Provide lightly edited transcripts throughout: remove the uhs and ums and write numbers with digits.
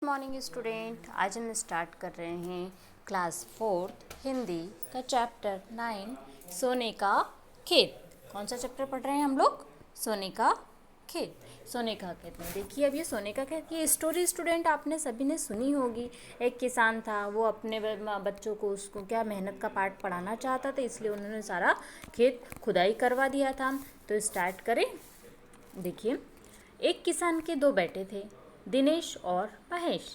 Morning student, आज हम start कर रहे हैं क्लास 4 हिंदी का चैप्टर 9 सोने का खेत। कौन सा चैप्टर पढ़ रहे हैं हम लोग? सोने का खेत। सोने का खेत में देखिए, अब ये सोने का खेत की स्टोरी स्टूडेंट आपने सभी ने सुनी होगी। एक किसान था, वो अपने बच्चों को उसको क्या मेहनत का पाठ पढ़ाना चाहता था, इसलिए उन्होंने सारा खेत खुदाई करवा दिया था। तो स्टार्ट करें। देखिए, एक किसान के दो बेटे थे, दिनेश और महेश।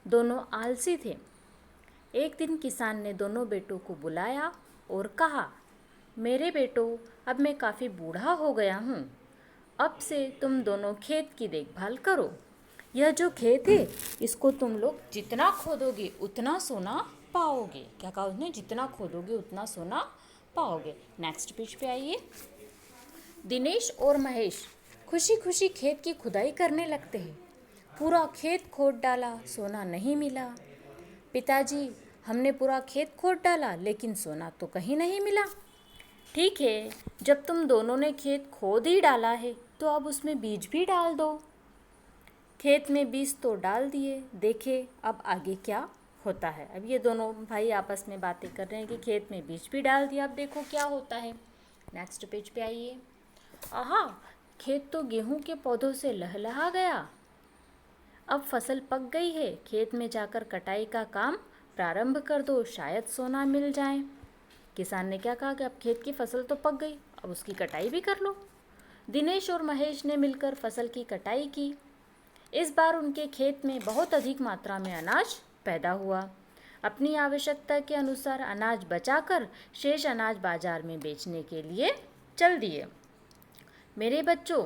दोनों आलसी थे। एक दिन किसान ने दोनों बेटों को बुलाया और कहा, मेरे बेटों, अब मैं काफ़ी बूढ़ा हो गया हूँ। अब से तुम दोनों खेत की देखभाल करो। यह जो खेत है, इसको तुम लोग जितना खोदोगे उतना सोना पाओगे। क्या कहा उसने? जितना खोदोगे उतना सोना पाओगे। नेक्स्ट पेज पे आइए। दिनेश और महेश खुशी खुशी खेत की खुदाई करने लगते हैं। पूरा खेत खोद डाला, सोना नहीं मिला। पिताजी, हमने पूरा खेत खोद डाला, लेकिन सोना तो कहीं नहीं मिला। ठीक है, जब तुम दोनों ने खेत खोद ही डाला है, तो अब उसमें बीज भी डाल दो। खेत में बीज तो डाल दिए, देखे अब आगे क्या होता है। अब ये दोनों भाई आपस में बातें कर रहे हैं कि खेत में बीज भी डाल दिया, अब देखो क्या होता है। नेक्स्ट पेज पे आइए। आहा, खेत तो गेहूं के पौधों से लहलहा गया। अब फसल पक गई है, खेत में जाकर कटाई का काम प्रारंभ कर दो, शायद सोना मिल जाए। किसान ने क्या कहा कि अब खेत की फसल तो पक गई, अब उसकी कटाई भी कर लो। दिनेश और महेश ने मिलकर फसल की कटाई की। इस बार उनके खेत में बहुत अधिक मात्रा में अनाज पैदा हुआ। अपनी आवश्यकता के अनुसार अनाज बचाकर शेष अनाज बाजार में बेचने के लिए चल दिए। मेरे बच्चों,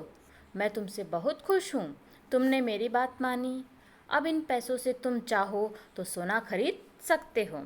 मैं तुमसे बहुत खुश हूँ। तुमने मेरी बात मानी। अब इन पैसों से तुम चाहो तो सोना खरीद सकते हो।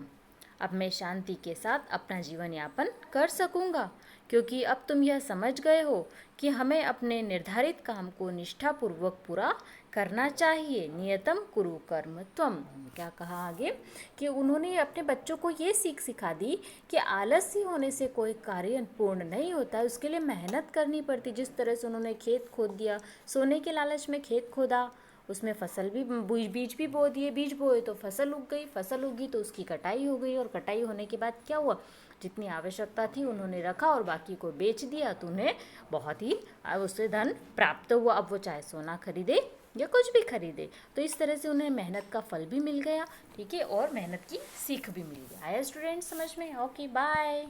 अब मैं शांति के साथ अपना जीवन यापन कर सकूँगा, क्योंकि अब तुम यह समझ गए हो कि हमें अपने निर्धारित काम को निष्ठापूर्वक पूरा करना चाहिए। नियतम कुरु कर्म त्वम। क्या कहा आगे कि उन्होंने अपने बच्चों को ये सीख सिखा दी कि आलसी होने से कोई कार्य पूर्ण नहीं होता है, उसके लिए मेहनत करनी पड़ती। जिस तरह से उन्होंने खेत खोद दिया, सोने के लालच में खेत खोदा, उसमें फसल भी बीज भी बो दिए, बीज बोए तो फसल उग गई, फसल उगी तो उसकी कटाई हो गई, और कटाई होने के बाद क्या हुआ, जितनी आवश्यकता थी उन्होंने रखा और बाकी को बेच दिया, तो उन्हें बहुत ही उससे धन प्राप्त हुआ। अब वो चाहे सोना खरीदे या कुछ भी खरीदे, तो इस तरह से उन्हें मेहनत का फल भी मिल गया। ठीक है, और मेहनत की सीख भी मिल गई। आया स्टूडेंट समझ में? Okay, bye.